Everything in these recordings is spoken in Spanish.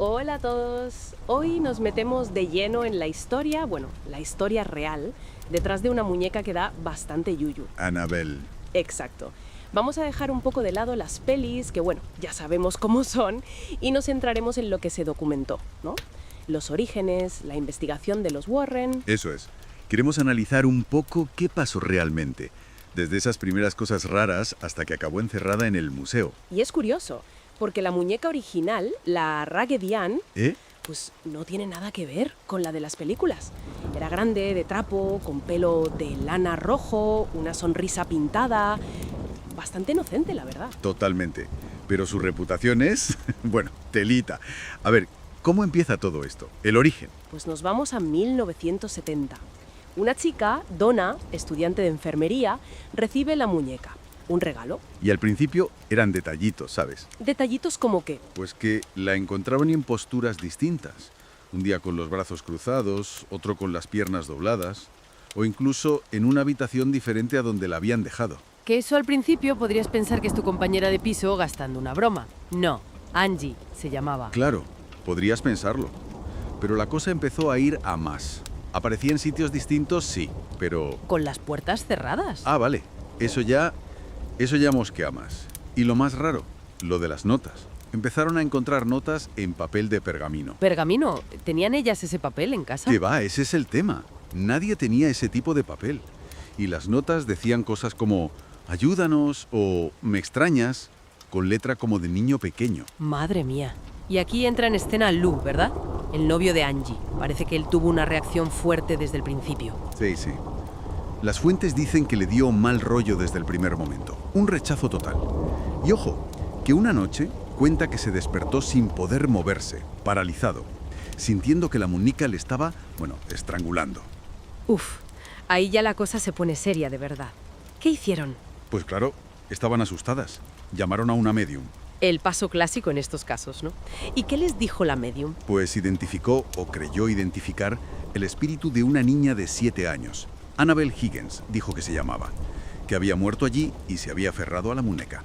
Hola a todos. Hoy nos metemos de lleno en la historia, la historia real, detrás de una muñeca que da bastante yuyu. Annabelle. Exacto. Vamos a dejar un poco de lado las pelis, que ya sabemos cómo son, y nos centraremos en lo que se documentó, ¿no? Los orígenes, la investigación de los Warren. Eso es. Queremos analizar un poco qué pasó realmente, desde esas primeras cosas raras hasta que acabó encerrada en el museo. Y es curioso, porque la muñeca original, la Raggedy Ann, pues no tiene nada que ver con la de las películas. Era grande, de trapo, con pelo de lana rojo, una sonrisa pintada. Bastante inocente, la verdad. Totalmente. Pero su reputación es, telita. A ver, ¿cómo empieza todo esto? El origen. Pues nos vamos a 1970. Una chica, Donna, estudiante de enfermería, recibe la muñeca. Un regalo. Y al principio eran detallitos, ¿sabes? ¿Detallitos como qué? Pues que la encontraban en posturas distintas. Un día con los brazos cruzados, otro con las piernas dobladas, o incluso en una habitación diferente a donde la habían dejado. Que eso al principio podrías pensar que es tu compañera de piso gastando una broma. No, Angie se llamaba. Claro, podrías pensarlo. Pero la cosa empezó a ir a más. Aparecía en sitios distintos, sí, pero... Con las puertas cerradas. Ah, vale. Eso ya mosquea más. Y lo más raro, lo de las notas. Empezaron a encontrar notas en papel de pergamino. ¿Pergamino? ¿Tenían ellas ese papel en casa? ¿Qué va? Ese es el tema. Nadie tenía ese tipo de papel. Y las notas decían cosas como ayúdanos o me extrañas, con letra como de niño pequeño. Madre mía. Y aquí entra en escena Lou, ¿verdad? El novio de Angie. Parece que él tuvo una reacción fuerte desde el principio. Sí, sí. Las fuentes dicen que le dio mal rollo desde el primer momento. Un rechazo total. Y ojo, que una noche cuenta que se despertó sin poder moverse, paralizado, sintiendo que la muñeca le estaba, estrangulando. Uf, ahí ya la cosa se pone seria de verdad. ¿Qué hicieron? Pues claro, estaban asustadas. Llamaron a una medium. El paso clásico en estos casos, ¿no? ¿Y qué les dijo la medium? Pues identificó, o creyó identificar, el espíritu de una niña de 7 años. Annabelle Higgins, dijo que se llamaba, que había muerto allí y se había aferrado a la muñeca.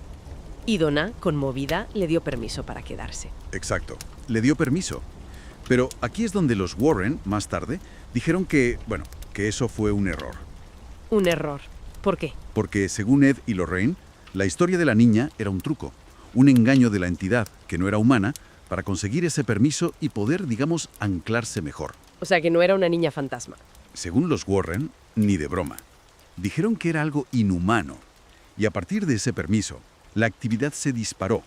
Y Donna, conmovida, le dio permiso para quedarse. Exacto, le dio permiso. Pero aquí es donde los Warren, más tarde, dijeron que eso fue un error. ¿Un error? ¿Por qué? Porque, según Ed y Lorraine, la historia de la niña era un truco, un engaño de la entidad, que no era humana, para conseguir ese permiso y poder, anclarse mejor. O sea, que no era una niña fantasma. Según los Warren, ni de broma. Dijeron que era algo inhumano. Y a partir de ese permiso, la actividad se disparó.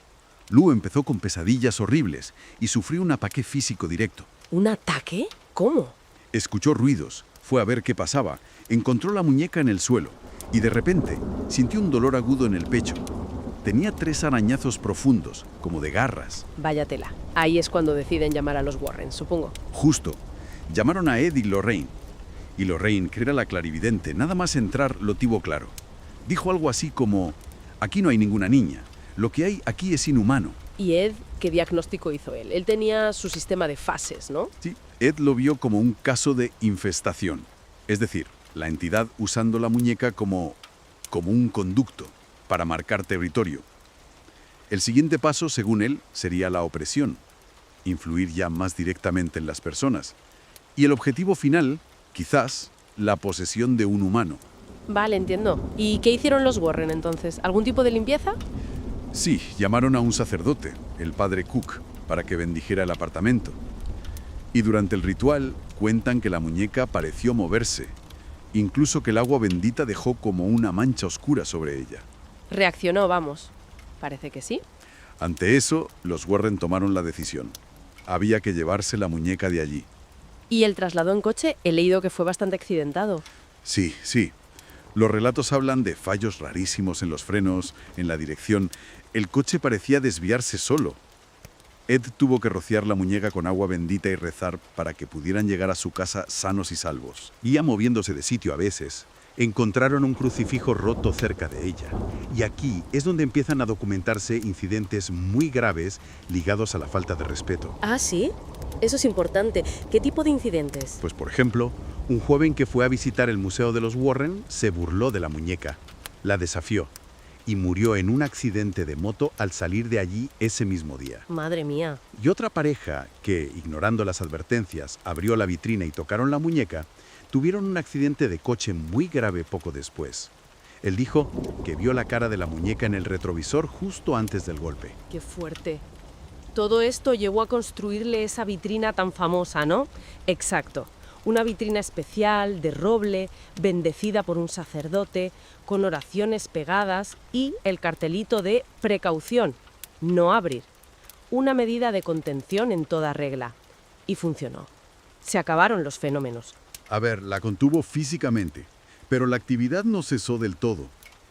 Lou empezó con pesadillas horribles y sufrió un ataque físico directo. ¿Un ataque? ¿Cómo? Escuchó ruidos, fue a ver qué pasaba, encontró la muñeca en el suelo y de repente sintió un dolor agudo en el pecho. Tenía 3 arañazos profundos, como de garras. Vaya tela. Ahí es cuando deciden llamar a los Warren, supongo. Justo. Llamaron a Ed y Lorraine. Y Lorraine, que era la clarividente, nada más entrar lo tuvo claro. Dijo algo así como, aquí no hay ninguna niña, lo que hay aquí es inhumano. ¿Y Ed qué diagnóstico hizo él? Él tenía su sistema de fases, ¿no? Sí, Ed lo vio como un caso de infestación. Es decir, la entidad usando la muñeca como un conducto para marcar territorio. El siguiente paso, según él, sería la opresión, influir ya más directamente en las personas. Y el objetivo final, quizás, la posesión de un humano. Vale, entiendo. ¿Y qué hicieron los Warren entonces? ¿Algún tipo de limpieza? Sí, llamaron a un sacerdote, el padre Cook, para que bendijera el apartamento. Y durante el ritual cuentan que la muñeca pareció moverse, incluso que el agua bendita dejó como una mancha oscura sobre ella. Reaccionó, vamos. Parece que sí. Ante eso, los Warren tomaron la decisión. Había que llevarse la muñeca de allí. ¿Y el traslado en coche? He leído que fue bastante accidentado. Sí, sí. Los relatos hablan de fallos rarísimos en los frenos, en la dirección. El coche parecía desviarse solo. Ed tuvo que rociar la muñeca con agua bendita y rezar para que pudieran llegar a su casa sanos y salvos. Ya moviéndose de sitio a veces, encontraron un crucifijo roto cerca de ella. Y aquí es donde empiezan a documentarse incidentes muy graves ligados a la falta de respeto. ¿Ah, sí? Eso es importante. ¿Qué tipo de incidentes? Pues, por ejemplo, un joven que fue a visitar el museo de los Warren se burló de la muñeca, la desafió y murió en un accidente de moto al salir de allí ese mismo día. Madre mía. Y otra pareja que, ignorando las advertencias, abrió la vitrina y tocaron la muñeca, tuvieron un accidente de coche muy grave poco después. Él dijo que vio la cara de la muñeca en el retrovisor justo antes del golpe. Qué fuerte. Todo esto llevó a construirle esa vitrina tan famosa, ¿no? Exacto. Una vitrina especial, de roble, bendecida por un sacerdote, con oraciones pegadas y el cartelito de precaución, no abrir. Una medida de contención en toda regla. Y funcionó. Se acabaron los fenómenos. A ver, la contuvo físicamente, pero la actividad no cesó del todo.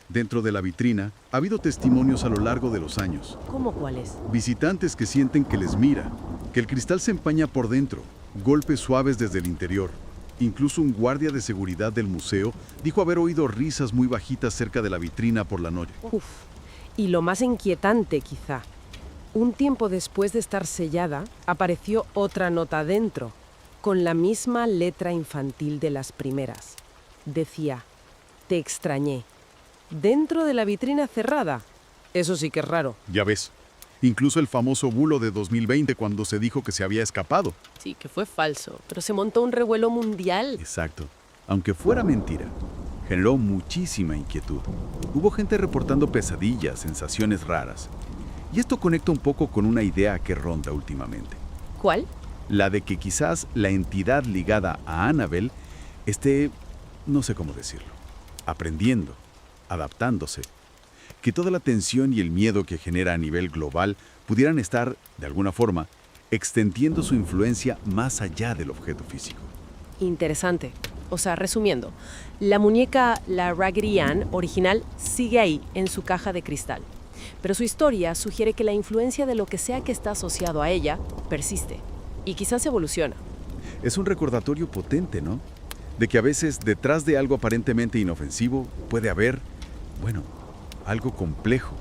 Dentro de la vitrina ha habido testimonios a lo largo de los años. ¿Cómo cuáles? Visitantes que sienten que les mira, que el cristal se empaña por dentro, golpes suaves desde el interior. Incluso un guardia de seguridad del museo dijo haber oído risas muy bajitas cerca de la vitrina por la noche. Uf. Y lo más inquietante, quizá. Un tiempo después de estar sellada, apareció otra nota dentro, con la misma letra infantil de las primeras. Decía, te extrañé. Dentro de la vitrina cerrada. Eso sí que es raro. Ya ves. Incluso el famoso bulo de 2020 cuando se dijo que se había escapado. Sí, que fue falso, pero se montó un revuelo mundial. Exacto. Aunque fuera mentira, generó muchísima inquietud. Hubo gente reportando pesadillas, sensaciones raras. Y esto conecta un poco con una idea que ronda últimamente. ¿Cuál? La de que quizás la entidad ligada a Annabelle esté, no sé cómo decirlo, aprendiendo, adaptándose. Que toda la tensión y el miedo que genera a nivel global pudieran estar, de alguna forma, extendiendo su influencia más allá del objeto físico. Interesante. O sea, resumiendo, la muñeca, la Raggedy Ann original, sigue ahí, en su caja de cristal. Pero su historia sugiere que la influencia de lo que sea que está asociado a ella persiste y quizás evoluciona. Es un recordatorio potente, ¿no? De que a veces detrás de algo aparentemente inofensivo puede haber, bueno, algo complejo,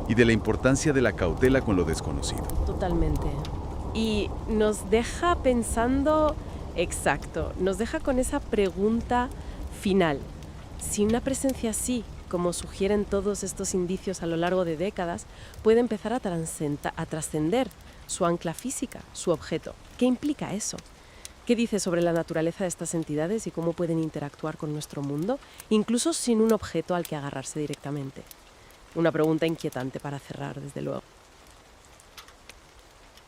y de la importancia de la cautela con lo desconocido. Totalmente. Y nos deja pensando, exacto, nos deja con esa pregunta final. Si una presencia así, como sugieren todos estos indicios a lo largo de décadas, puede empezar a trascender su ancla física, su objeto, ¿qué implica eso? ¿Qué dice sobre la naturaleza de estas entidades y cómo pueden interactuar con nuestro mundo, incluso sin un objeto al que agarrarse directamente? Una pregunta inquietante para cerrar, desde luego.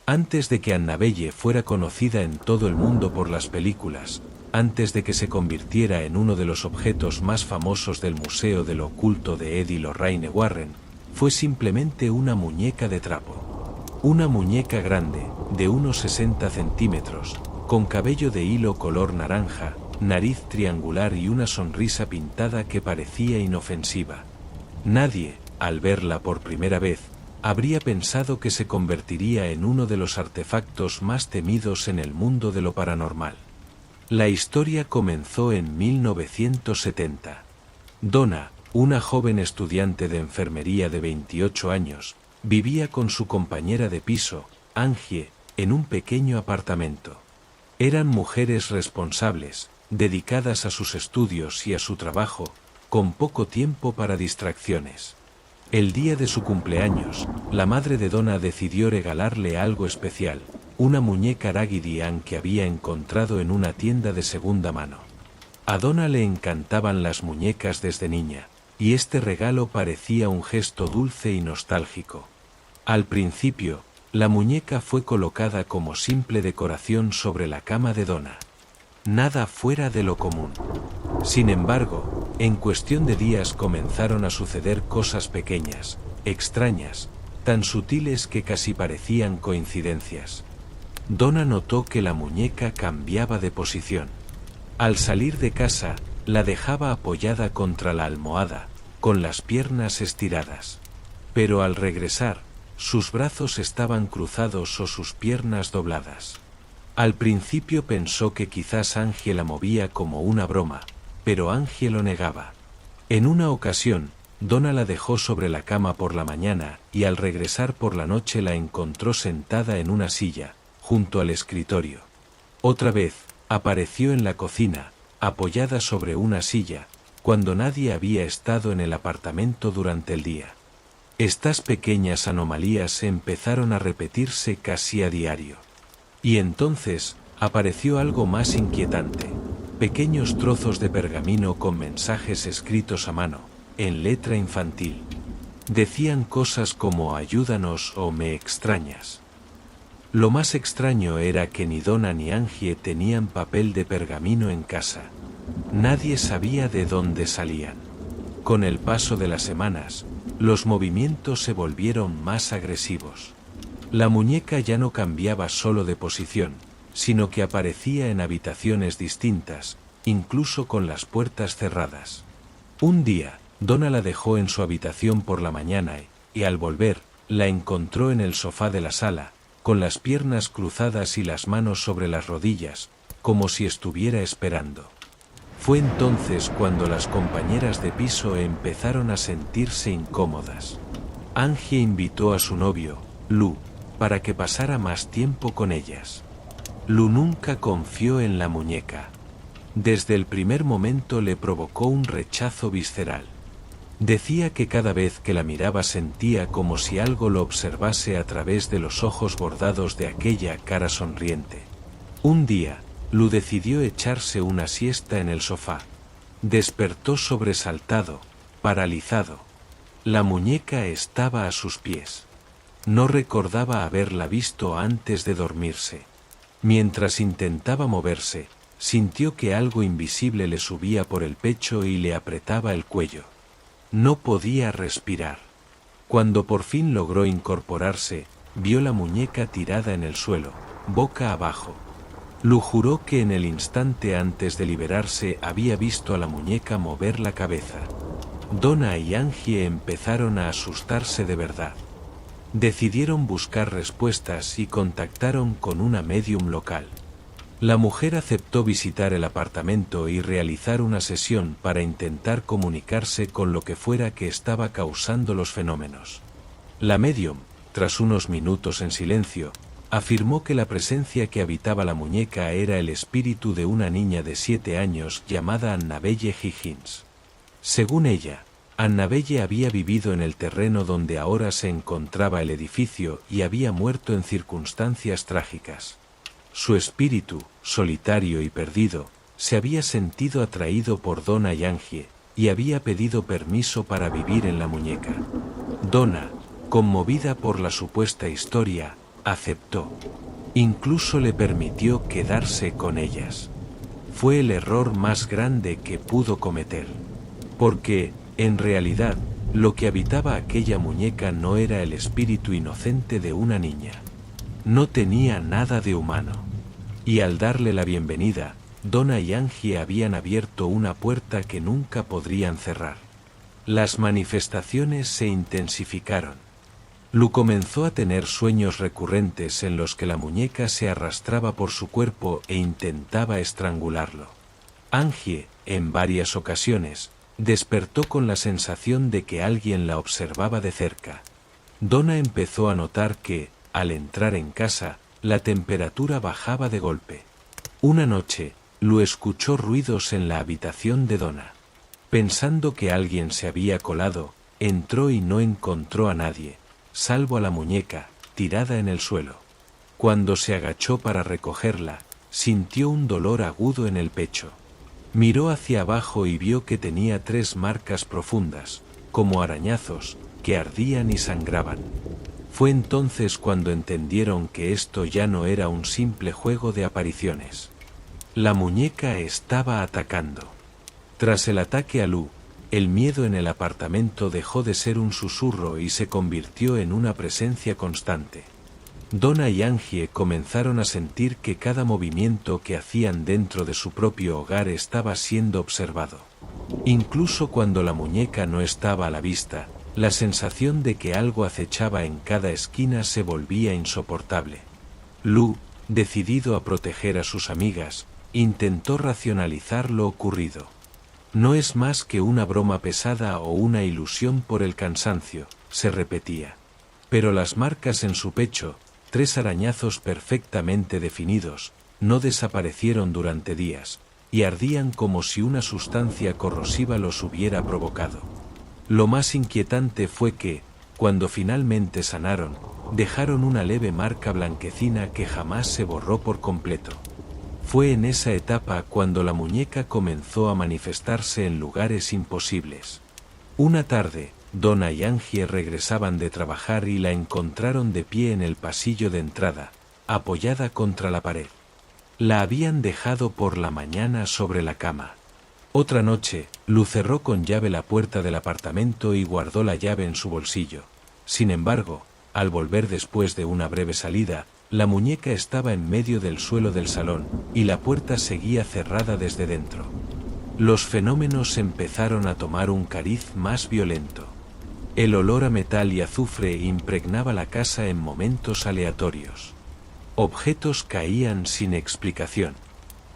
Antes de que Annabelle fuera conocida en todo el mundo por las películas, antes de que se convirtiera en uno de los objetos más famosos del Museo del Oculto de Eddie Lorraine Warren, fue simplemente una muñeca de trapo. Una muñeca grande, de unos 60 centímetros, con cabello de hilo color naranja, nariz triangular y una sonrisa pintada que parecía inofensiva. Nadie, al verla por primera vez, habría pensado que se convertiría en uno de los artefactos más temidos en el mundo de lo paranormal. La historia comenzó en 1970. Donna, una joven estudiante de enfermería de 28 años, vivía con su compañera de piso, Angie, en un pequeño apartamento. Eran mujeres responsables, dedicadas a sus estudios y a su trabajo, con poco tiempo para distracciones. El día de su cumpleaños, la madre de Donna decidió regalarle algo especial, una muñeca Raggedy Ann que había encontrado en una tienda de segunda mano. A Donna le encantaban las muñecas desde niña, y este regalo parecía un gesto dulce y nostálgico. Al principio, la muñeca fue colocada como simple decoración sobre la cama de Donna. Nada fuera de lo común. Sin embargo, en cuestión de días comenzaron a suceder cosas pequeñas, extrañas, tan sutiles que casi parecían coincidencias. Donna notó que la muñeca cambiaba de posición. Al salir de casa, la dejaba apoyada contra la almohada, con las piernas estiradas. Pero al regresar, sus brazos estaban cruzados o sus piernas dobladas. Al principio pensó que quizás Angie la movía como una broma, pero Angie lo negaba. En una ocasión, Donna la dejó sobre la cama por la mañana y al regresar por la noche la encontró sentada en una silla, junto al escritorio. Otra vez, apareció en la cocina, apoyada sobre una silla, cuando nadie había estado en el apartamento durante el día. Estas pequeñas anomalías empezaron a repetirse casi a diario. Y entonces apareció algo más inquietante: pequeños trozos de pergamino con mensajes escritos a mano, en letra infantil. Decían cosas como «ayúdanos» o «me extrañas». Lo más extraño era que ni Donna ni Angie tenían papel de pergamino en casa. Nadie sabía de dónde salían. Con el paso de las semanas, los movimientos se volvieron más agresivos. La muñeca ya no cambiaba solo de posición, sino que aparecía en habitaciones distintas, incluso con las puertas cerradas. Un día, Donna la dejó en su habitación por la mañana y al volver, la encontró en el sofá de la sala, con las piernas cruzadas y las manos sobre las rodillas, como si estuviera esperando. Fue entonces cuando las compañeras de piso empezaron a sentirse incómodas. Angie invitó a su novio, Lou, para que pasara más tiempo con ellas. Lou nunca confió en la muñeca. Desde el primer momento le provocó un rechazo visceral. Decía que cada vez que la miraba sentía como si algo lo observase a través de los ojos bordados de aquella cara sonriente. Un día, Lou decidió echarse una siesta en el sofá. Despertó sobresaltado, paralizado. La muñeca estaba a sus pies. No recordaba haberla visto antes de dormirse. Mientras intentaba moverse, sintió que algo invisible le subía por el pecho y le apretaba el cuello. No podía respirar. Cuando por fin logró incorporarse, vio la muñeca tirada en el suelo, boca abajo. Lou juró que en el instante antes de liberarse había visto a la muñeca mover la cabeza. Donna y Angie empezaron a asustarse de verdad. Decidieron buscar respuestas y contactaron con una médium local. La mujer aceptó visitar el apartamento y realizar una sesión para intentar comunicarse con lo que fuera que estaba causando los fenómenos. La médium, tras unos minutos en silencio, afirmó que la presencia que habitaba la muñeca era el espíritu de una niña de 7 años llamada Annabelle Higgins. Según ella, Annabelle había vivido en el terreno donde ahora se encontraba el edificio y había muerto en circunstancias trágicas. Su espíritu, solitario y perdido, se había sentido atraído por Donna y Angie, y había pedido permiso para vivir en la muñeca. Donna, conmovida por la supuesta historia, aceptó. Incluso le permitió quedarse con ellas. Fue el error más grande que pudo cometer. Porque, en realidad, lo que habitaba aquella muñeca no era el espíritu inocente de una niña. No tenía nada de humano. Y al darle la bienvenida, Donna y Angie habían abierto una puerta que nunca podrían cerrar. Las manifestaciones se intensificaron. Lou comenzó a tener sueños recurrentes en los que la muñeca se arrastraba por su cuerpo e intentaba estrangularlo. Angie, en varias ocasiones, despertó con la sensación de que alguien la observaba de cerca. Donna empezó a notar que, al entrar en casa, la temperatura bajaba de golpe. Una noche, Lou escuchó ruidos en la habitación de Donna. Pensando que alguien se había colado, entró y no encontró a nadie, salvo a la muñeca, tirada en el suelo. Cuando se agachó para recogerla, sintió un dolor agudo en el pecho. Miró hacia abajo y vio que tenía 3 marcas profundas, como arañazos, que ardían y sangraban. Fue entonces cuando entendieron que esto ya no era un simple juego de apariciones. La muñeca estaba atacando. Tras el ataque a Lou, el miedo en el apartamento dejó de ser un susurro y se convirtió en una presencia constante. Donna y Angie comenzaron a sentir que cada movimiento que hacían dentro de su propio hogar estaba siendo observado. Incluso cuando la muñeca no estaba a la vista, la sensación de que algo acechaba en cada esquina se volvía insoportable. Lou, decidido a proteger a sus amigas, intentó racionalizar lo ocurrido. No es más que una broma pesada o una ilusión por el cansancio, se repetía. Pero las marcas en su pecho, 3 arañazos perfectamente definidos, no desaparecieron durante días, y ardían como si una sustancia corrosiva los hubiera provocado. Lo más inquietante fue que, cuando finalmente sanaron, dejaron una leve marca blanquecina que jamás se borró por completo. Fue en esa etapa cuando la muñeca comenzó a manifestarse en lugares imposibles. Una tarde, Donna y Angie regresaban de trabajar y la encontraron de pie en el pasillo de entrada, apoyada contra la pared. La habían dejado por la mañana sobre la cama. Otra noche, Lu cerró con llave la puerta del apartamento y guardó la llave en su bolsillo. Sin embargo, al volver después de una breve salida, la muñeca estaba en medio del suelo del salón, y la puerta seguía cerrada desde dentro. Los fenómenos empezaron a tomar un cariz más violento. El olor a metal y azufre impregnaba la casa en momentos aleatorios. Objetos caían sin explicación.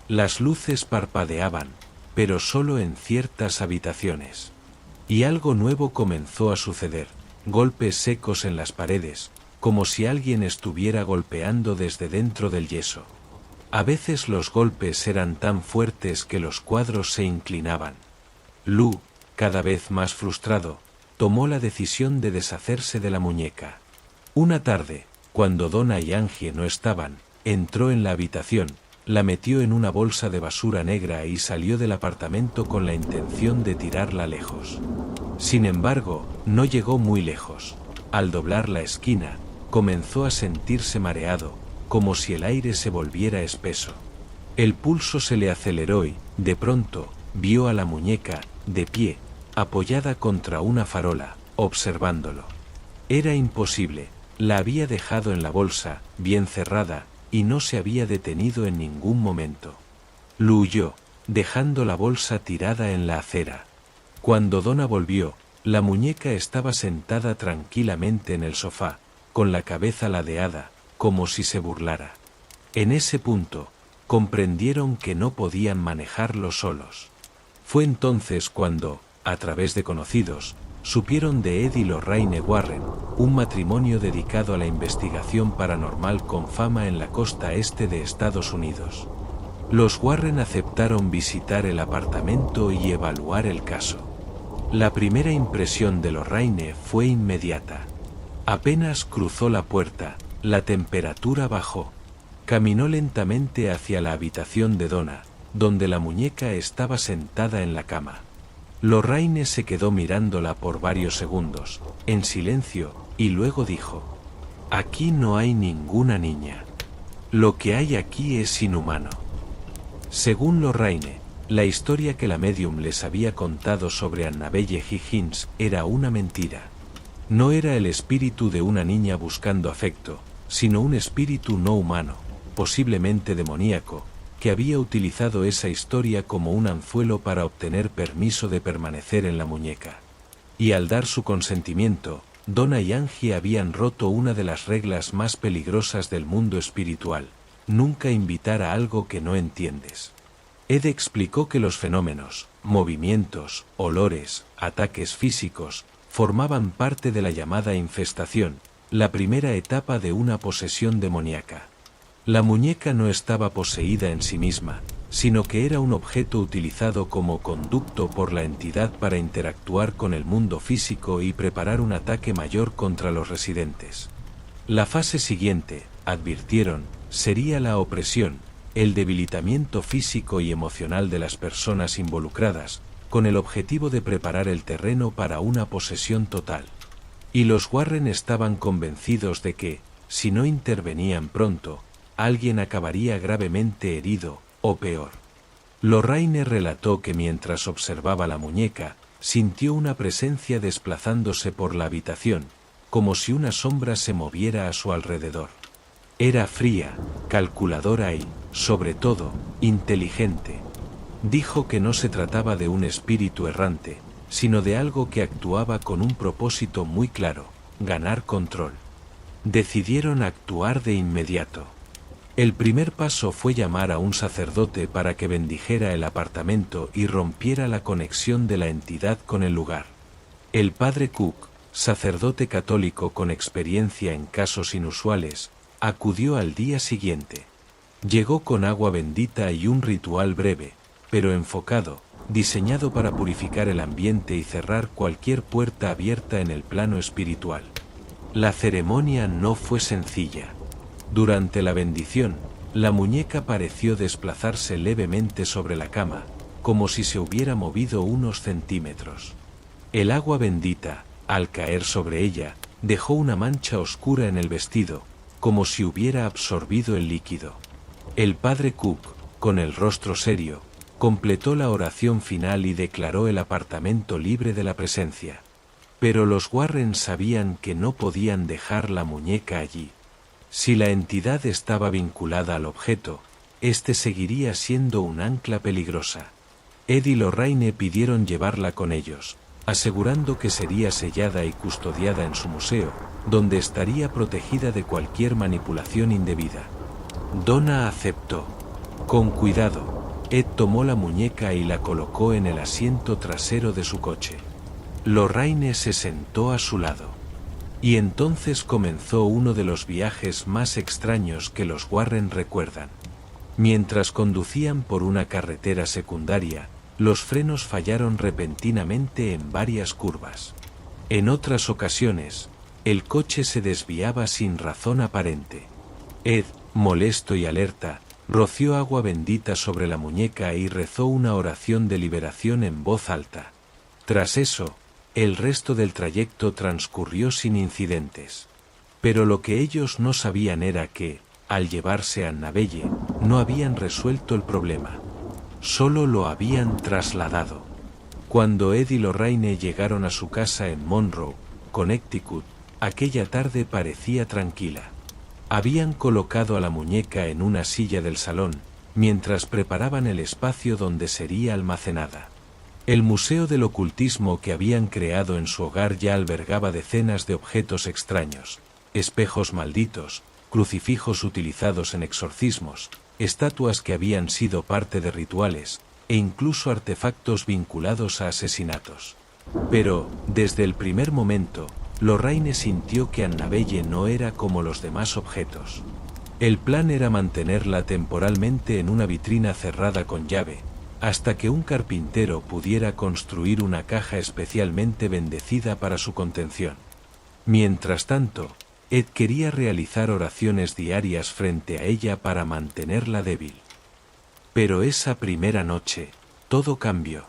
Las luces parpadeaban, pero solo en ciertas habitaciones. Y algo nuevo comenzó a suceder, golpes secos en las paredes, como si alguien estuviera golpeando desde dentro del yeso. A veces los golpes eran tan fuertes que los cuadros se inclinaban. Lu, cada vez más frustrado, tomó la decisión de deshacerse de la muñeca. Una tarde, cuando Donna y Angie no estaban, entró en la habitación, la metió en una bolsa de basura negra y salió del apartamento con la intención de tirarla lejos. Sin embargo, no llegó muy lejos. Al doblar la esquina, comenzó a sentirse mareado, como si el aire se volviera espeso. El pulso se le aceleró y, de pronto, vio a la muñeca, de pie, apoyada contra una farola, observándolo. Era imposible, la había dejado en la bolsa, bien cerrada, y no se había detenido en ningún momento. Lu huyó, dejando la bolsa tirada en la acera. Cuando Donna volvió, la muñeca estaba sentada tranquilamente en el sofá, con la cabeza ladeada, como si se burlara. En ese punto, comprendieron que no podían manejarlo solos. Fue entonces cuando, a través de conocidos, supieron de Ed y Lorraine Warren, un matrimonio dedicado a la investigación paranormal con fama en la costa este de Estados Unidos. Los Warren aceptaron visitar el apartamento y evaluar el caso. La primera impresión de Lorraine fue inmediata. Apenas cruzó la puerta, la temperatura bajó. Caminó lentamente hacia la habitación de Donna, donde la muñeca estaba sentada en la cama. Lorraine se quedó mirándola por varios segundos, en silencio, y luego dijo: «Aquí no hay ninguna niña. Lo que hay aquí es inhumano». Según Lorraine, la historia que la medium les había contado sobre Annabelle Higgins era una mentira. No era el espíritu de una niña buscando afecto, sino un espíritu no humano, posiblemente demoníaco, que había utilizado esa historia como un anzuelo para obtener permiso de permanecer en la muñeca. Y al dar su consentimiento, Donna y Angie habían roto una de las reglas más peligrosas del mundo espiritual: nunca invitar a algo que no entiendes. Ed explicó que los fenómenos, movimientos, olores, ataques físicos, formaban parte de la llamada infestación, la primera etapa de una posesión demoníaca. La muñeca no estaba poseída en sí misma, sino que era un objeto utilizado como conducto por la entidad para interactuar con el mundo físico y preparar un ataque mayor contra los residentes. La fase siguiente, advirtieron, sería la opresión, el debilitamiento físico y emocional de las personas involucradas, con el objetivo de preparar el terreno para una posesión total. Y los Warren estaban convencidos de que, si no intervenían pronto, alguien acabaría gravemente herido, o peor. Lorraine relató que mientras observaba la muñeca, sintió una presencia desplazándose por la habitación, como si una sombra se moviera a su alrededor. Era fría, calculadora y, sobre todo, inteligente. Dijo que no se trataba de un espíritu errante, sino de algo que actuaba con un propósito muy claro: ganar control. Decidieron actuar de inmediato. El primer paso fue llamar a un sacerdote para que bendijera el apartamento y rompiera la conexión de la entidad con el lugar. El padre Cook, sacerdote católico con experiencia en casos inusuales, acudió al día siguiente. Llegó con agua bendita y un ritual breve, pero enfocado, diseñado para purificar el ambiente y cerrar cualquier puerta abierta en el plano espiritual. La ceremonia no fue sencilla. Durante la bendición, la muñeca pareció desplazarse levemente sobre la cama, como si se hubiera movido unos centímetros. El agua bendita, al caer sobre ella, dejó una mancha oscura en el vestido, como si hubiera absorbido el líquido. El padre Cook, con el rostro serio, completó la oración final y declaró el apartamento libre de la presencia. Pero los Warren sabían que no podían dejar la muñeca allí. Si la entidad estaba vinculada al objeto, este seguiría siendo un ancla peligrosa. Ed y Lorraine pidieron llevarla con ellos, asegurando que sería sellada y custodiada en su museo, donde estaría protegida de cualquier manipulación indebida. Donna aceptó. Con cuidado, Ed tomó la muñeca y la colocó en el asiento trasero de su coche. Lorraine se sentó a su lado. Y entonces comenzó uno de los viajes más extraños que los Warren recuerdan. Mientras conducían por una carretera secundaria, los frenos fallaron repentinamente en varias curvas. En otras ocasiones, el coche se desviaba sin razón aparente. Ed, molesto y alerta, roció agua bendita sobre la muñeca y rezó una oración de liberación en voz alta. Tras eso, el resto del trayecto transcurrió sin incidentes. Pero lo que ellos no sabían era que, al llevarse a Annabelle, no habían resuelto el problema. Solo lo habían trasladado. Cuando Ed y Lorraine llegaron a su casa en Monroe, Connecticut, aquella tarde parecía tranquila. Habían colocado a la muñeca en una silla del salón, mientras preparaban el espacio donde sería almacenada. El museo del ocultismo que habían creado en su hogar ya albergaba decenas de objetos extraños, espejos malditos, crucifijos utilizados en exorcismos, estatuas que habían sido parte de rituales, e incluso artefactos vinculados a asesinatos. Pero, desde el primer momento, Lorraine sintió que Annabelle no era como los demás objetos. El plan era mantenerla temporalmente en una vitrina cerrada con llave, hasta que un carpintero pudiera construir una caja especialmente bendecida para su contención. Mientras tanto, Ed quería realizar oraciones diarias frente a ella para mantenerla débil. Pero esa primera noche, todo cambió.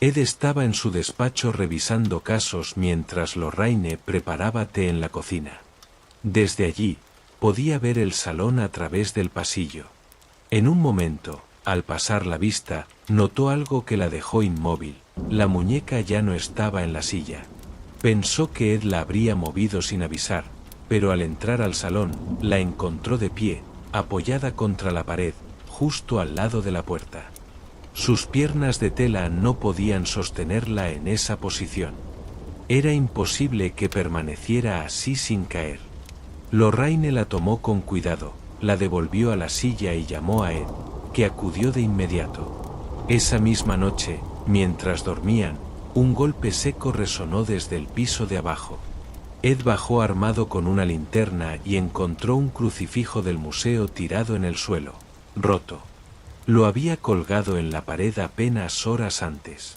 Ed estaba en su despacho revisando casos mientras Lorraine preparaba té en la cocina. Desde allí, podía ver el salón a través del pasillo. En un momento, al pasar la vista, notó algo que la dejó inmóvil. La muñeca ya no estaba en la silla. Pensó que Ed la habría movido sin avisar, pero al entrar al salón, la encontró de pie, apoyada contra la pared, justo al lado de la puerta. Sus piernas de tela no podían sostenerla en esa posición. Era imposible que permaneciera así sin caer. Lorraine la tomó con cuidado, la devolvió a la silla y llamó a Ed, que acudió de inmediato. Esa misma noche, mientras dormían, un golpe seco resonó desde el piso de abajo. Ed bajó armado con una linterna y encontró un crucifijo del museo tirado en el suelo, roto. Lo había colgado en la pared apenas horas antes.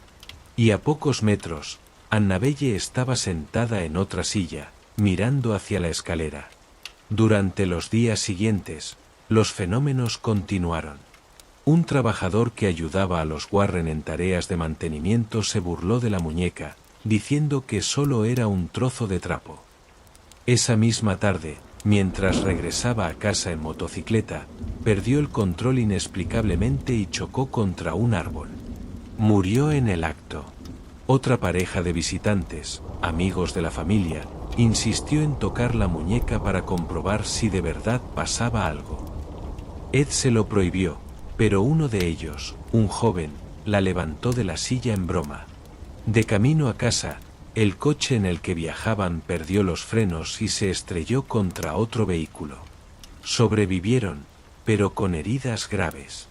Y a pocos metros, Annabelle estaba sentada en otra silla, mirando hacia la escalera. Durante los días siguientes, los fenómenos continuaron. Un trabajador que ayudaba a los Warren en tareas de mantenimiento se burló de la muñeca, diciendo que solo era un trozo de trapo. Esa misma tarde, mientras regresaba a casa en motocicleta, perdió el control inexplicablemente y chocó contra un árbol. Murió en el acto. Otra pareja de visitantes, amigos de la familia, insistió en tocar la muñeca para comprobar si de verdad pasaba algo. Ed se lo prohibió, pero uno de ellos, un joven, la levantó de la silla en broma. De camino a casa, el coche en el que viajaban perdió los frenos y se estrelló contra otro vehículo. Sobrevivieron, pero con heridas graves.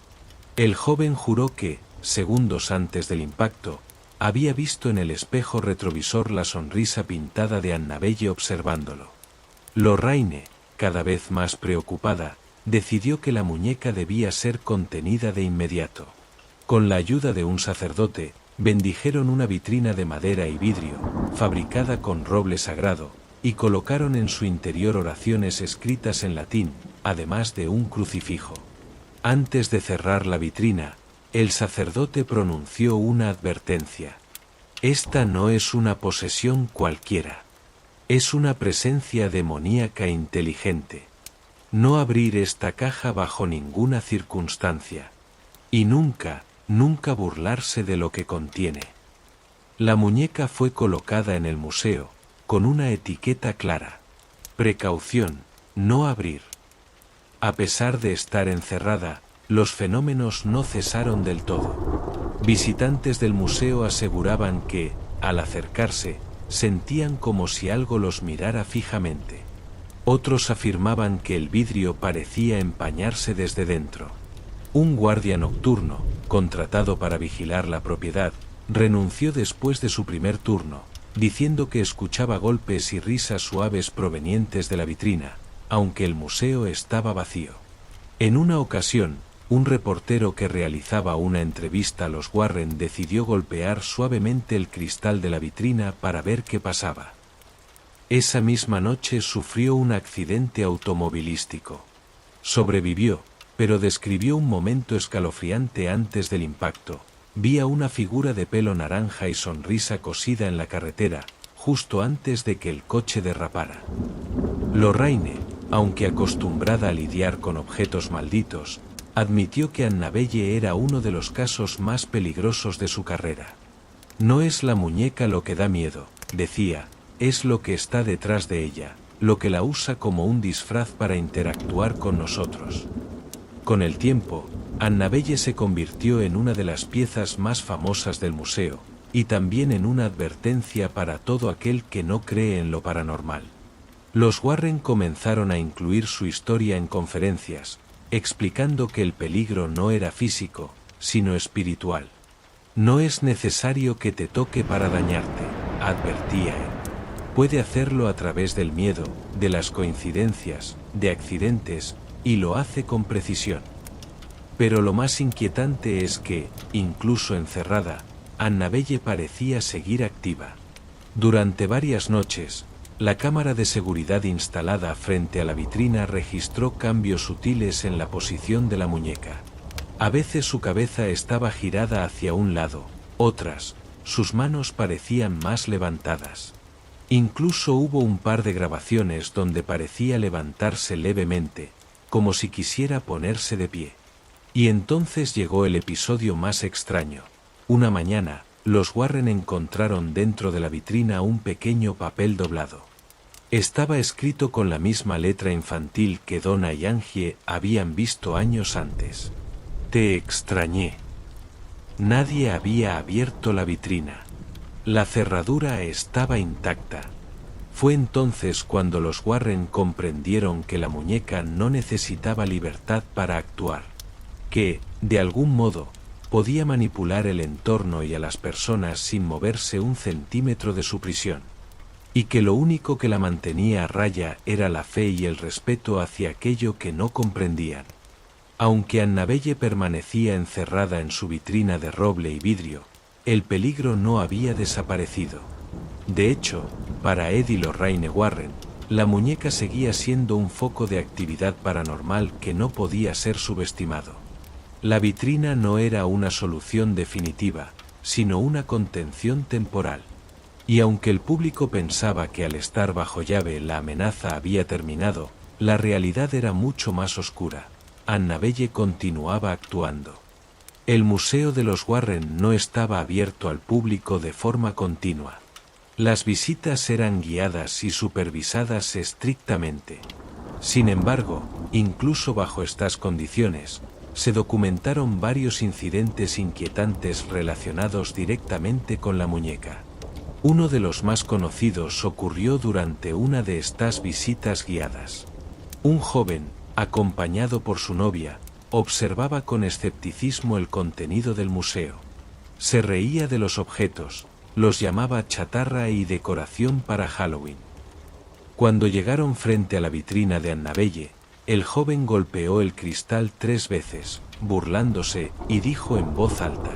El joven juró que, segundos antes del impacto, había visto en el espejo retrovisor la sonrisa pintada de Annabelle observándolo. Lorraine, cada vez más preocupada, decidió que la muñeca debía ser contenida de inmediato. Con la ayuda de un sacerdote, bendijeron una vitrina de madera y vidrio, fabricada con roble sagrado, y colocaron en su interior oraciones escritas en latín, además de un crucifijo. Antes de cerrar la vitrina, el sacerdote pronunció una advertencia. Esta no es una posesión cualquiera. Es una presencia demoníaca inteligente. No abrir esta caja bajo ninguna circunstancia. Y nunca, nunca burlarse de lo que contiene. La muñeca fue colocada en el museo, con una etiqueta clara. Precaución, no abrir. A pesar de estar encerrada, los fenómenos no cesaron del todo. Visitantes del museo aseguraban que, al acercarse, sentían como si algo los mirara fijamente. Otros afirmaban que el vidrio parecía empañarse desde dentro. Un guardia nocturno, contratado para vigilar la propiedad, renunció después de su primer turno, diciendo que escuchaba golpes y risas suaves provenientes de la vitrina, aunque el museo estaba vacío. En una ocasión, un reportero que realizaba una entrevista a los Warren decidió golpear suavemente el cristal de la vitrina para ver qué pasaba. Esa misma noche sufrió un accidente automovilístico. Sobrevivió, pero describió un momento escalofriante antes del impacto. Vi a una figura de pelo naranja y sonrisa cosida en la carretera, justo antes de que el coche derrapara. Lorraine, aunque acostumbrada a lidiar con objetos malditos, admitió que Annabelle era uno de los casos más peligrosos de su carrera. No es la muñeca lo que da miedo, decía, es lo que está detrás de ella, lo que la usa como un disfraz para interactuar con nosotros. Con el tiempo, Annabelle se convirtió en una de las piezas más famosas del museo, y también en una advertencia para todo aquel que no cree en lo paranormal. Los Warren comenzaron a incluir su historia en conferencias, explicando que el peligro no era físico, sino espiritual. No es necesario que te toque para dañarte, advertía él. Puede hacerlo a través del miedo, de las coincidencias, de accidentes, y lo hace con precisión. Pero lo más inquietante es que, incluso encerrada, Annabelle parecía seguir activa. Durante varias noches, la cámara de seguridad instalada frente a la vitrina registró cambios sutiles en la posición de la muñeca. A veces su cabeza estaba girada hacia un lado, otras, sus manos parecían más levantadas. Incluso hubo un par de grabaciones donde parecía levantarse levemente, como si quisiera ponerse de pie. Y entonces llegó el episodio más extraño. Una mañana, los Warren encontraron dentro de la vitrina un pequeño papel doblado. Estaba escrito con la misma letra infantil que Donna y Angie habían visto años antes. Te extrañé. Nadie había abierto la vitrina. La cerradura estaba intacta. Fue entonces cuando los Warren comprendieron que la muñeca no necesitaba libertad para actuar, que, de algún modo, podía manipular el entorno y a las personas sin moverse un centímetro de su prisión, y que lo único que la mantenía a raya era la fe y el respeto hacia aquello que no comprendían. Aunque Annabelle permanecía encerrada en su vitrina de roble y vidrio, el peligro no había desaparecido. De hecho, para Ed y Lorraine Warren, la muñeca seguía siendo un foco de actividad paranormal que no podía ser subestimado. La vitrina no era una solución definitiva, sino una contención temporal. Y aunque el público pensaba que al estar bajo llave la amenaza había terminado, la realidad era mucho más oscura. Annabelle continuaba actuando. El museo de los Warren no estaba abierto al público de forma continua. Las visitas eran guiadas y supervisadas estrictamente. Sin embargo, incluso bajo estas condiciones, se documentaron varios incidentes inquietantes relacionados directamente con la muñeca. Uno de los más conocidos ocurrió durante una de estas visitas guiadas. Un joven, acompañado por su novia, observaba con escepticismo el contenido del museo. Se reía de los objetos, los llamaba chatarra y decoración para Halloween. Cuando llegaron frente a la vitrina de Annabelle, El joven golpeó el cristal 3 veces, burlándose, y dijo en voz alta: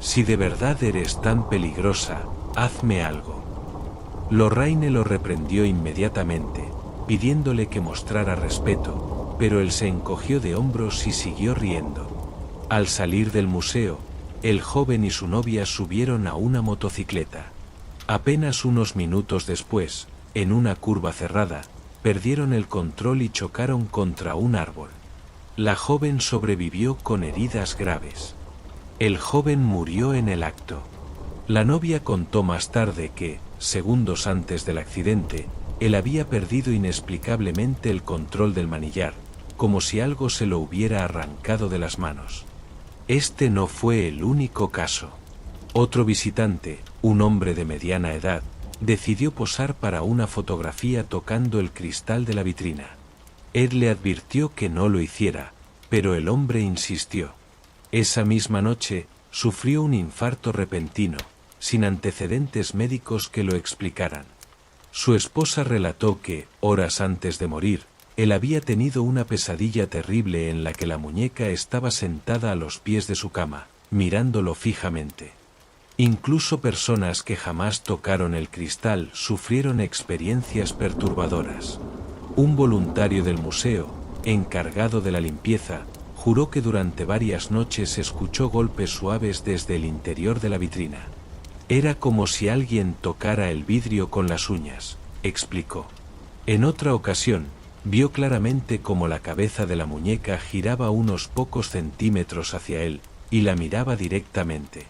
«Si de verdad eres tan peligrosa, hazme algo». Lorraine lo reprendió inmediatamente, pidiéndole que mostrara respeto, pero él se encogió de hombros y siguió riendo. Al salir del museo, el joven y su novia subieron a una motocicleta. Apenas unos minutos después, en una curva cerrada, perdieron el control y chocaron contra un árbol. La joven sobrevivió con heridas graves. El joven murió en el acto. La novia contó más tarde que, segundos antes del accidente, él había perdido inexplicablemente el control del manillar, como si algo se lo hubiera arrancado de las manos. Este no fue el único caso. Otro visitante, un hombre de mediana edad, decidió posar para una fotografía tocando el cristal de la vitrina. Ed le advirtió que no lo hiciera, pero el hombre insistió. Esa misma noche, sufrió un infarto repentino, sin antecedentes médicos que lo explicaran. Su esposa relató que, horas antes de morir, él había tenido una pesadilla terrible en la que la muñeca estaba sentada a los pies de su cama, mirándolo fijamente. Incluso personas que jamás tocaron el cristal sufrieron experiencias perturbadoras. Un voluntario del museo, encargado de la limpieza, juró que durante varias noches escuchó golpes suaves desde el interior de la vitrina. Era como si alguien tocara el vidrio con las uñas, explicó. En otra ocasión, vio claramente cómo la cabeza de la muñeca giraba unos pocos centímetros hacia él, y la miraba directamente.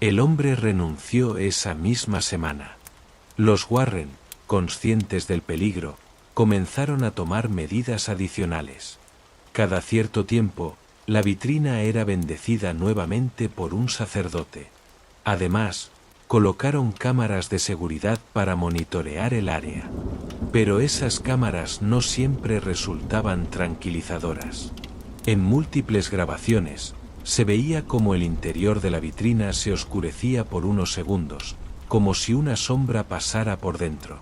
El hombre renunció esa misma semana. Los Warren, conscientes del peligro, comenzaron a tomar medidas adicionales. Cada cierto tiempo, la vitrina era bendecida nuevamente por un sacerdote. Además, colocaron cámaras de seguridad para monitorear el área. Pero esas cámaras no siempre resultaban tranquilizadoras. En múltiples grabaciones, se veía como el interior de la vitrina se oscurecía por unos segundos, como si una sombra pasara por dentro.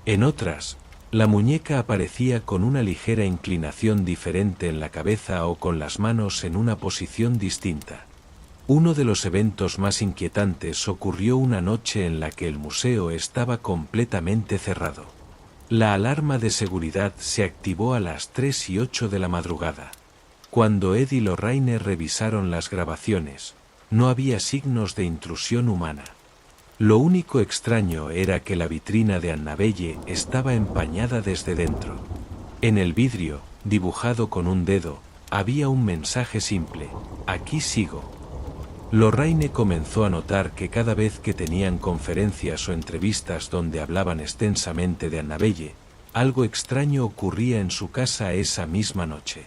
En otras, la muñeca aparecía con una ligera inclinación diferente en la cabeza o con las manos en una posición distinta. Uno de los eventos más inquietantes ocurrió una noche en la que el museo estaba completamente cerrado. La alarma de seguridad se activó a las 3:08 de la madrugada. Cuando Ed y Lorraine revisaron las grabaciones, no había signos de intrusión humana. Lo único extraño era que la vitrina de Annabelle estaba empañada desde dentro. En el vidrio, dibujado con un dedo, había un mensaje simple: «Aquí sigo». Lorraine comenzó a notar que cada vez que tenían conferencias o entrevistas donde hablaban extensamente de Annabelle, algo extraño ocurría en su casa esa misma noche.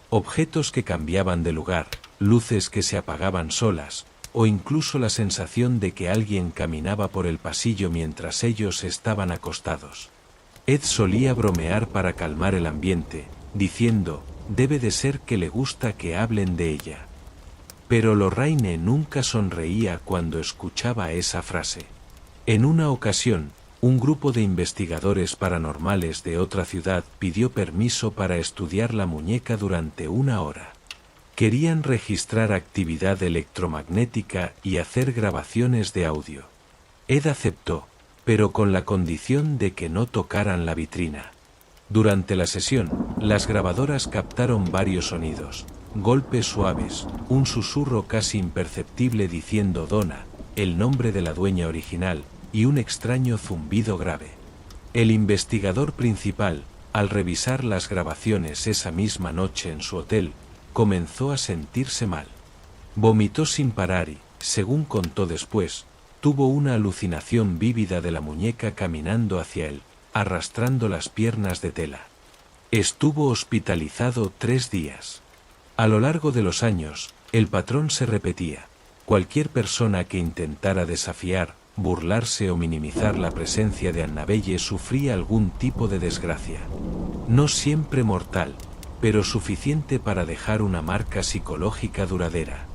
Objetos que cambiaban de lugar, luces que se apagaban solas, o incluso la sensación de que alguien caminaba por el pasillo mientras ellos estaban acostados. Ed solía bromear para calmar el ambiente, diciendo: «Debe de ser que le gusta que hablen de ella». Pero Lorraine nunca sonreía cuando escuchaba esa frase. En una ocasión, un grupo de investigadores paranormales de otra ciudad pidió permiso para estudiar la muñeca durante 1 hora. Querían registrar actividad electromagnética y hacer grabaciones de audio. Ed aceptó, pero con la condición de que no tocaran la vitrina. Durante la sesión, las grabadoras captaron varios sonidos: golpes suaves, un susurro casi imperceptible diciendo Donna, el nombre de la dueña original, y un extraño zumbido grave. El investigador principal, al revisar las grabaciones esa misma noche en su hotel, comenzó a sentirse mal. Vomitó sin parar y, según contó después, tuvo una alucinación vívida de la muñeca caminando hacia él, arrastrando las piernas de tela. Estuvo hospitalizado 3 días. A lo largo de los años, el patrón se repetía. Cualquier persona que intentara desafiar, burlarse o minimizar la presencia de Annabelle sufría algún tipo de desgracia. No siempre mortal, pero suficiente para dejar una marca psicológica duradera.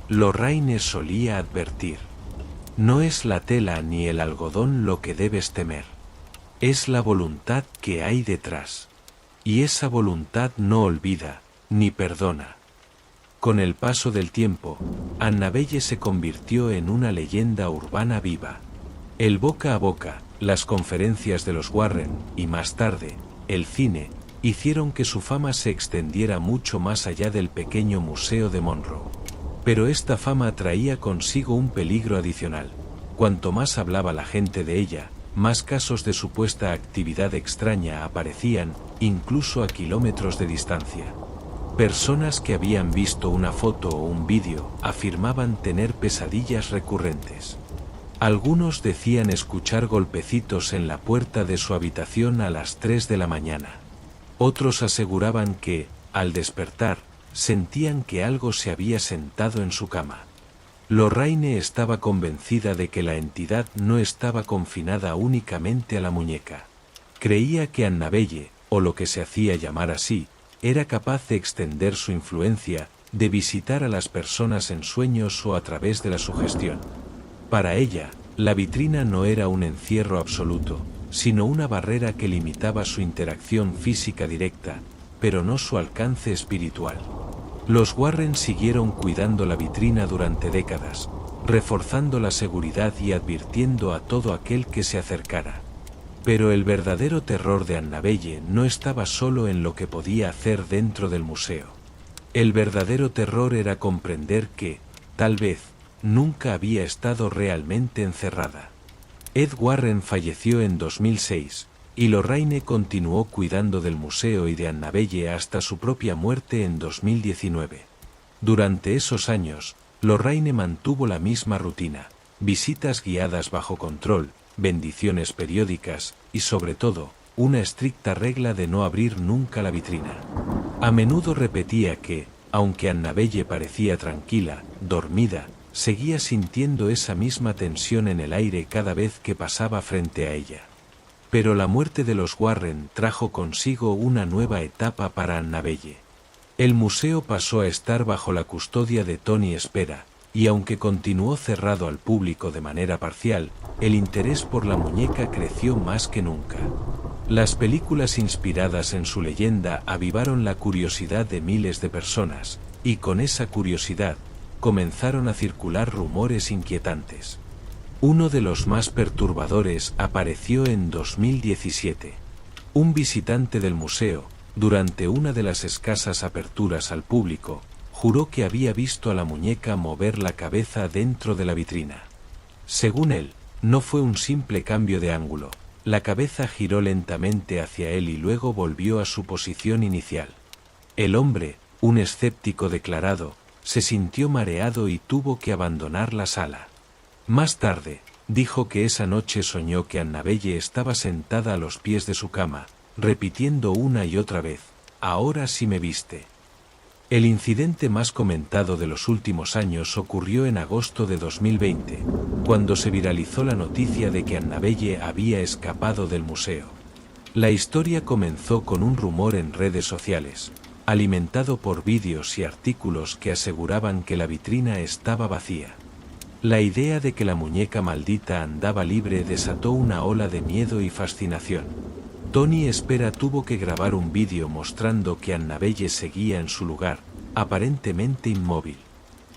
Lorraine solía advertir: «No es la tela ni el algodón lo que debes temer. Es la voluntad que hay detrás». y esa voluntad no olvida, ni perdona. Con el paso del tiempo, Annabelle se convirtió en una leyenda urbana viva. El boca a boca, las conferencias de los Warren, y más tarde, el cine, hicieron que su fama se extendiera mucho más allá del pequeño museo de Monroe. Pero esta fama traía consigo un peligro adicional. Cuanto más hablaba la gente de ella, más casos de supuesta actividad extraña aparecían, incluso a kilómetros de distancia. Personas que habían visto una foto o un vídeo afirmaban tener pesadillas recurrentes. Algunos decían escuchar golpecitos en la puerta de su habitación a las 3 de la mañana. Otros aseguraban que, al despertar, sentían que algo se había sentado en su cama. Lorraine estaba convencida de que la entidad no estaba confinada únicamente a la muñeca. Creía que Annabelle, o lo que se hacía llamar así, era capaz de extender su influencia, de visitar a las personas en sueños o a través de la sugestión. Para ella, la vitrina no era un encierro absoluto, sino una barrera que limitaba su interacción física directa, pero no su alcance espiritual. Los Warren siguieron cuidando la vitrina durante décadas, reforzando la seguridad y advirtiendo a todo aquel que se acercara. Pero el verdadero terror de Annabelle no estaba solo en lo que podía hacer dentro del museo. El verdadero terror era comprender que, tal vez, nunca había estado realmente encerrada. Ed Warren falleció en 2006, y Lorraine continuó cuidando del museo y de Annabelle hasta su propia muerte en 2019. Durante esos años, Lorraine mantuvo la misma rutina: visitas guiadas bajo control, bendiciones periódicas, y sobre todo, una estricta regla de no abrir nunca la vitrina. A menudo repetía que, aunque Annabelle parecía tranquila, dormida, seguía sintiendo esa misma tensión en el aire cada vez que pasaba frente a ella. Pero la muerte de los Warren trajo consigo una nueva etapa para Annabelle. El museo pasó a estar bajo la custodia de Tony Spera, y aunque continuó cerrado al público de manera parcial, el interés por la muñeca creció más que nunca. Las películas inspiradas en su leyenda avivaron la curiosidad de miles de personas, y con esa curiosidad, comenzaron a circular rumores inquietantes. Uno de los más perturbadores apareció en 2017. Un visitante del museo, durante una de las escasas aperturas al público, juró que había visto a la muñeca mover la cabeza dentro de la vitrina. Según él, no fue un simple cambio de ángulo. La cabeza giró lentamente hacia él y luego volvió a su posición inicial. El hombre, un escéptico declarado, se sintió mareado y tuvo que abandonar la sala. Más tarde, dijo que esa noche soñó que Annabelle estaba sentada a los pies de su cama, repitiendo una y otra vez: «Ahora sí me viste». El incidente más comentado de los últimos años ocurrió en agosto de 2020, cuando se viralizó la noticia de que Annabelle había escapado del museo. La historia comenzó con un rumor en redes sociales, alimentado por vídeos y artículos que aseguraban que la vitrina estaba vacía. La idea de que la muñeca maldita andaba libre desató una ola de miedo y fascinación. Tony Spera tuvo que grabar un vídeo mostrando que Annabelle seguía en su lugar, aparentemente inmóvil.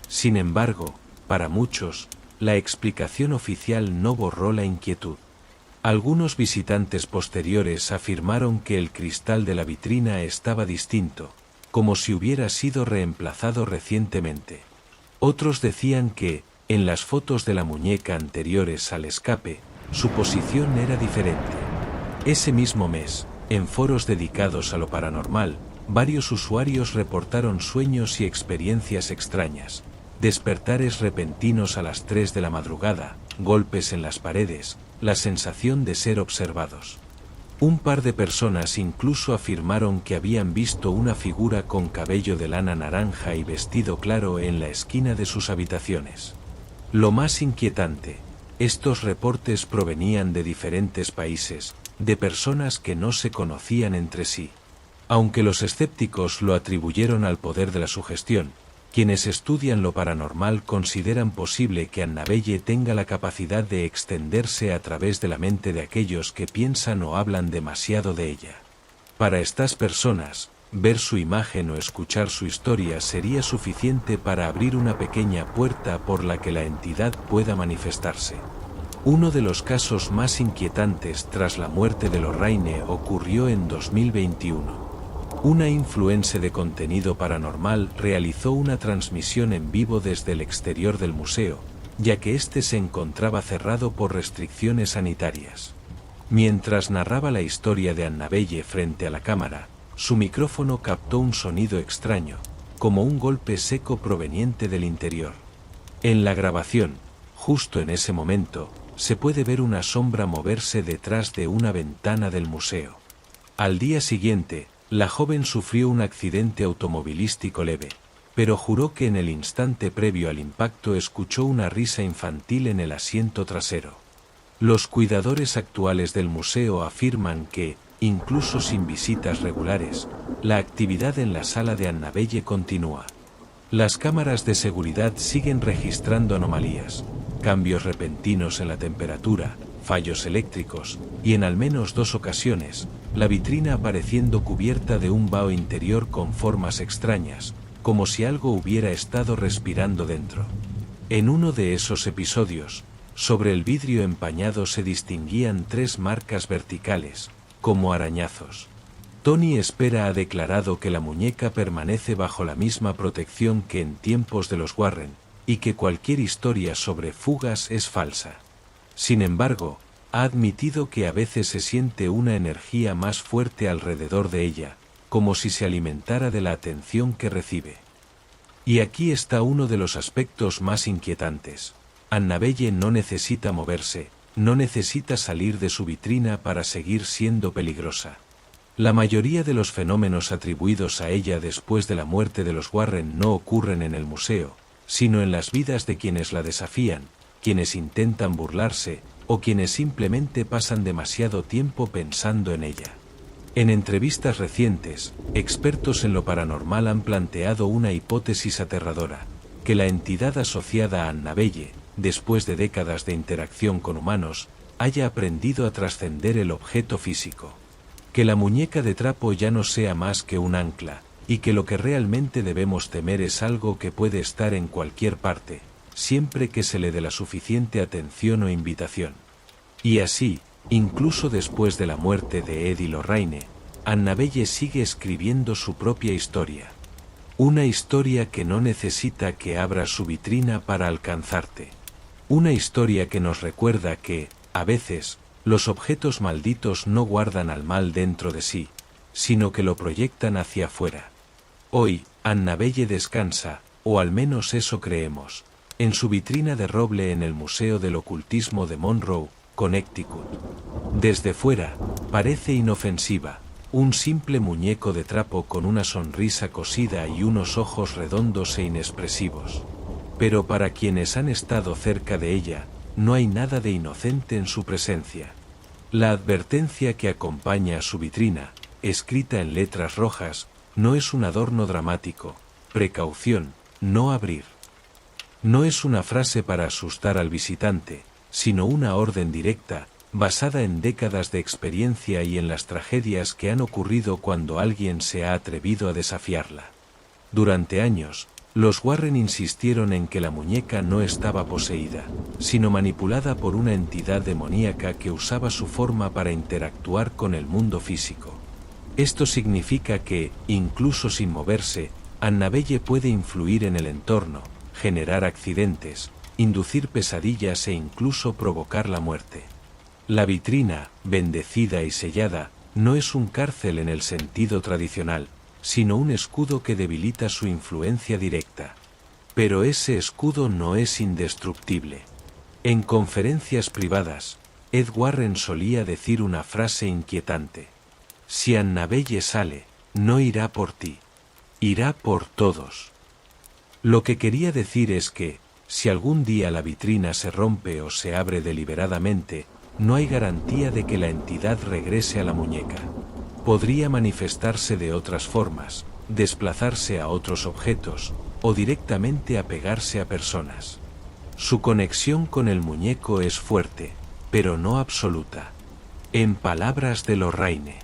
Sin embargo, para muchos, la explicación oficial no borró la inquietud. Algunos visitantes posteriores afirmaron que el cristal de la vitrina estaba distinto, como si hubiera sido reemplazado recientemente. Otros decían que, en las fotos de la muñeca anteriores al escape, su posición era diferente. Ese mismo mes, en foros dedicados a lo paranormal, varios usuarios reportaron sueños y experiencias extrañas, despertares repentinos a las 3 de la madrugada, golpes en las paredes, la sensación de ser observados. Un par de personas incluso afirmaron que habían visto una figura con cabello de lana naranja y vestido claro en la esquina de sus habitaciones. Lo más inquietante, estos reportes provenían de diferentes países, de personas que no se conocían entre sí. Aunque los escépticos lo atribuyeron al poder de la sugestión, quienes estudian lo paranormal consideran posible que Annabelle tenga la capacidad de extenderse a través de la mente de aquellos que piensan o hablan demasiado de ella. Para estas personas, ver su imagen o escuchar su historia sería suficiente para abrir una pequeña puerta por la que la entidad pueda manifestarse. Uno de los casos más inquietantes tras la muerte de Lorraine ocurrió en 2021. Una influencer de contenido paranormal realizó una transmisión en vivo desde el exterior del museo, ya que este se encontraba cerrado por restricciones sanitarias. Mientras narraba la historia de Annabelle frente a la cámara, su micrófono captó un sonido extraño, como un golpe seco proveniente del interior. En la grabación, justo en ese momento, se puede ver una sombra moverse detrás de una ventana del museo. Al día siguiente, la joven sufrió un accidente automovilístico leve, pero juró que en el instante previo al impacto escuchó una risa infantil en el asiento trasero. Los cuidadores actuales del museo afirman que, incluso sin visitas regulares, la actividad en la sala de Annabelle continúa. Las cámaras de seguridad siguen registrando anomalías, cambios repentinos en la temperatura, fallos eléctricos, y en al menos 2 ocasiones, la vitrina apareciendo cubierta de un vaho interior con formas extrañas, como si algo hubiera estado respirando dentro. En uno de esos episodios, sobre el vidrio empañado se distinguían 3 marcas verticales, como arañazos. Tony Espera ha declarado que la muñeca permanece bajo la misma protección que en tiempos de los Warren, y que cualquier historia sobre fugas es falsa. Sin embargo, ha admitido que a veces se siente una energía más fuerte alrededor de ella, como si se alimentara de la atención que recibe. Y aquí está uno de los aspectos más inquietantes. Annabelle no necesita moverse, no necesita salir de su vitrina para seguir siendo peligrosa. La mayoría de los fenómenos atribuidos a ella después de la muerte de los Warren no ocurren en el museo, sino en las vidas de quienes la desafían, quienes intentan burlarse, o quienes simplemente pasan demasiado tiempo pensando en ella. En entrevistas recientes, expertos en lo paranormal han planteado una hipótesis aterradora, que la entidad asociada a Annabelle, después de décadas de interacción con humanos, haya aprendido a trascender el objeto físico. Que la muñeca de trapo ya no sea más que un ancla, y que lo que realmente debemos temer es algo que puede estar en cualquier parte, siempre que se le dé la suficiente atención o invitación. Y así, incluso después de la muerte de Ed y Lorraine, Annabelle sigue escribiendo su propia historia. Una historia que no necesita que abras su vitrina para alcanzarte. Una historia que nos recuerda que, a veces, los objetos malditos no guardan al mal dentro de sí, sino que lo proyectan hacia afuera. Hoy, Annabelle descansa, o al menos eso creemos, en su vitrina de roble en el Museo del Ocultismo de Monroe, Connecticut. Desde fuera, parece inofensiva, un simple muñeco de trapo con una sonrisa cosida y unos ojos redondos e inexpresivos. Pero para quienes han estado cerca de ella, no hay nada de inocente en su presencia. La advertencia que acompaña a su vitrina, escrita en letras rojas, no es un adorno dramático, precaución, no abrir. No es una frase para asustar al visitante, sino una orden directa, basada en décadas de experiencia y en las tragedias que han ocurrido cuando alguien se ha atrevido a desafiarla. Durante años, los Warren insistieron en que la muñeca no estaba poseída, sino manipulada por una entidad demoníaca que usaba su forma para interactuar con el mundo físico. Esto significa que, incluso sin moverse, Annabelle puede influir en el entorno, generar accidentes, inducir pesadillas e incluso provocar la muerte. La vitrina, bendecida y sellada, no es un cárcel en el sentido tradicional, sino un escudo que debilita su influencia directa. Pero ese escudo no es indestructible. En conferencias privadas, Ed Warren solía decir una frase inquietante: si Annabelle sale, no irá por ti, irá por todos. Lo que quería decir es que, si algún día la vitrina se rompe o se abre deliberadamente, no hay garantía de que la entidad regrese a la muñeca. Podría manifestarse de otras formas, desplazarse a otros objetos, o directamente apegarse a personas. Su conexión con el muñeco es fuerte, pero no absoluta. En palabras de Lorraine,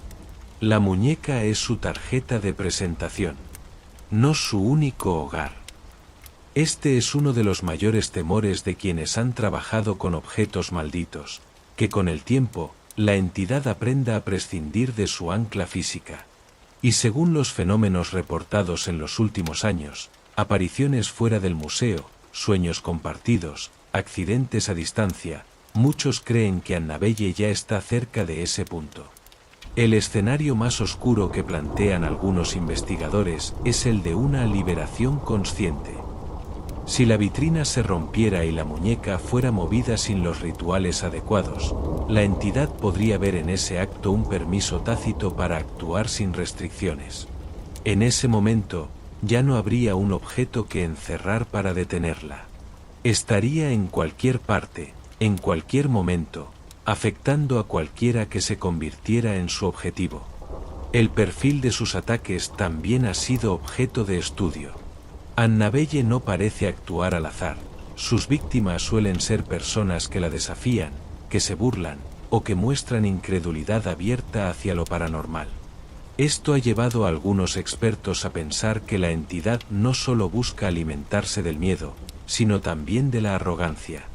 La muñeca es su tarjeta de presentación, no su único hogar. Este es uno de los mayores temores de quienes han trabajado con objetos malditos, que con el tiempo, la entidad aprenda a prescindir de su ancla física. Y según los fenómenos reportados en los últimos años, apariciones fuera del museo, sueños compartidos, accidentes a distancia, muchos creen que Annabelle ya está cerca de ese punto. El escenario más oscuro que plantean algunos investigadores es el de una liberación consciente. Si la vitrina se rompiera y la muñeca fuera movida sin los rituales adecuados, la entidad podría ver en ese acto un permiso tácito para actuar sin restricciones. En ese momento, ya no habría un objeto que encerrar para detenerla. Estaría en cualquier parte, en cualquier momento, afectando a cualquiera que se convirtiera en su objetivo. El perfil de sus ataques también ha sido objeto de estudio. Annabelle no parece actuar al azar. Sus víctimas suelen ser personas que la desafían, que se burlan, o que muestran incredulidad abierta hacia lo paranormal. Esto ha llevado a algunos expertos a pensar que la entidad no solo busca alimentarse del miedo, sino también de la arrogancia.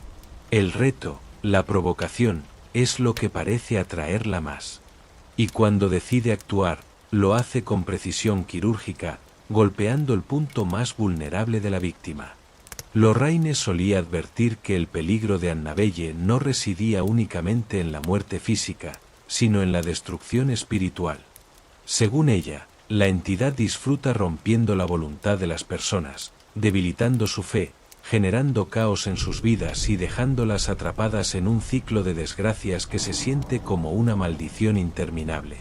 El reto, la provocación, es lo que parece atraerla más. Y cuando decide actuar, lo hace con precisión quirúrgica, golpeando el punto más vulnerable de la víctima. Lorraine solía advertir que el peligro de Annabelle no residía únicamente en la muerte física, sino en la destrucción espiritual. Según ella, la entidad disfruta rompiendo la voluntad de las personas, debilitando su fe, generando caos en sus vidas y dejándolas atrapadas en un ciclo de desgracias que se siente como una maldición interminable.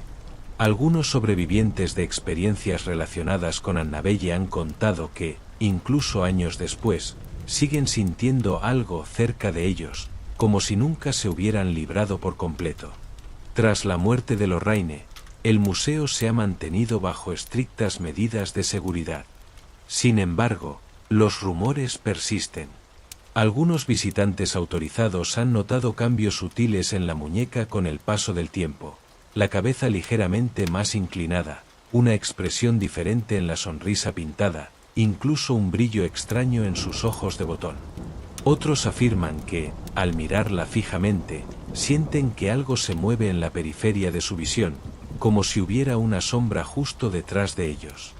Algunos sobrevivientes de experiencias relacionadas con Annabelle han contado que, incluso años después, siguen sintiendo algo cerca de ellos, como si nunca se hubieran librado por completo. Tras la muerte de Lorraine, el museo se ha mantenido bajo estrictas medidas de seguridad. Sin embargo, los rumores persisten. Algunos visitantes autorizados han notado cambios sutiles en la muñeca con el paso del tiempo. La cabeza ligeramente más inclinada, una expresión diferente en la sonrisa pintada, incluso un brillo extraño en sus ojos de botón. Otros afirman que, al mirarla fijamente, sienten que algo se mueve en la periferia de su visión, como si hubiera una sombra justo detrás de ellos.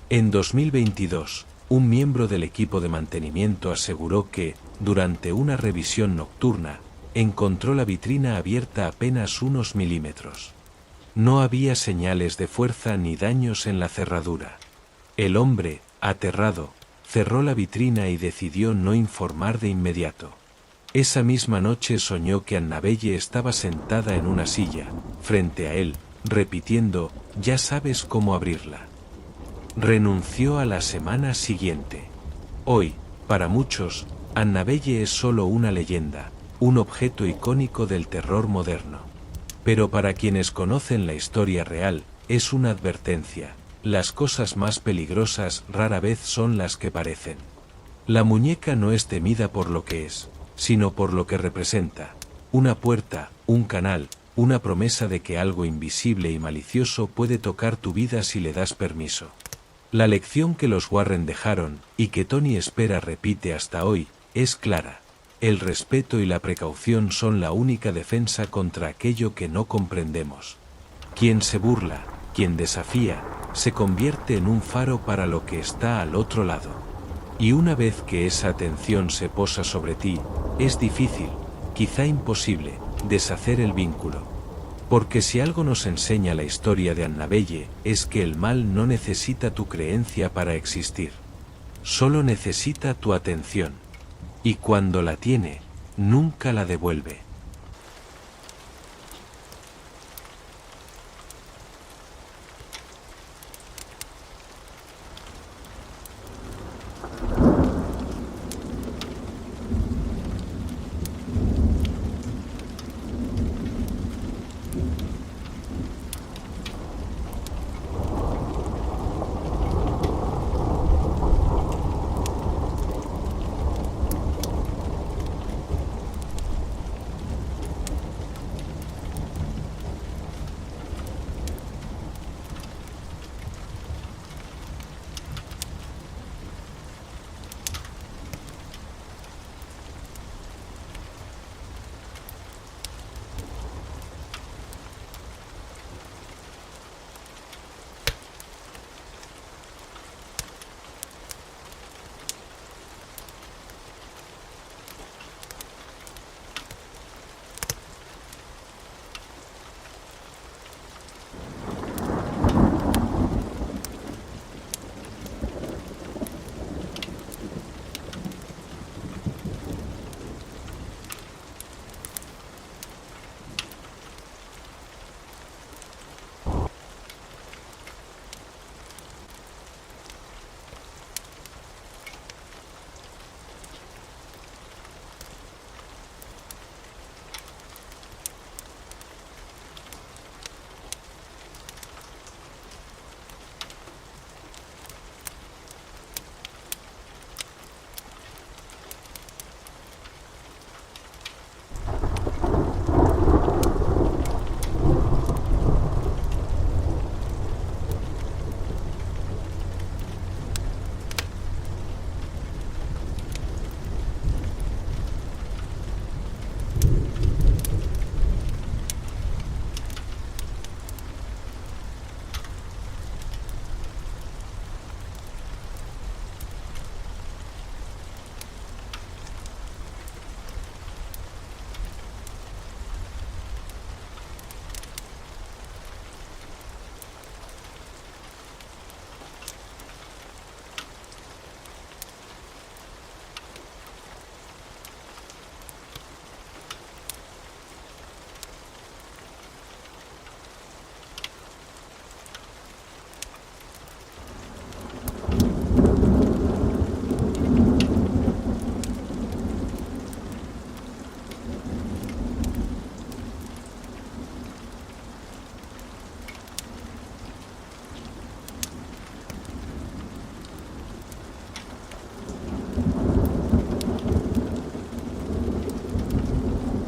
En 2022, un miembro del equipo de mantenimiento aseguró que, durante una revisión nocturna, encontró la vitrina abierta apenas unos milímetros. No había señales de fuerza ni daños en la cerradura. El hombre, aterrado, cerró la vitrina y decidió no informar de inmediato. Esa misma noche soñó que Annabelle estaba sentada en una silla, frente a él, repitiendo, «Ya sabes cómo abrirla». Renunció a la semana siguiente. Hoy, para muchos, Annabelle es solo una leyenda, un objeto icónico del terror moderno. Pero para quienes conocen la historia real, es una advertencia. Las cosas más peligrosas rara vez son las que parecen. La muñeca no es temida por lo que es, sino por lo que representa. Una puerta, un canal, una promesa de que algo invisible y malicioso puede tocar tu vida si le das permiso. La lección que los Warren dejaron, y que Tony Spera repite hasta hoy, es clara. El respeto y la precaución son la única defensa contra aquello que no comprendemos. Quien se burla, quien desafía, se convierte en un faro para lo que está al otro lado. Y una vez que esa atención se posa sobre ti, es difícil, quizá imposible, deshacer el vínculo. Porque si algo nos enseña la historia de Annabelle, es que el mal no necesita tu creencia para existir. Solo necesita tu atención. Y cuando la tiene, nunca la devuelve.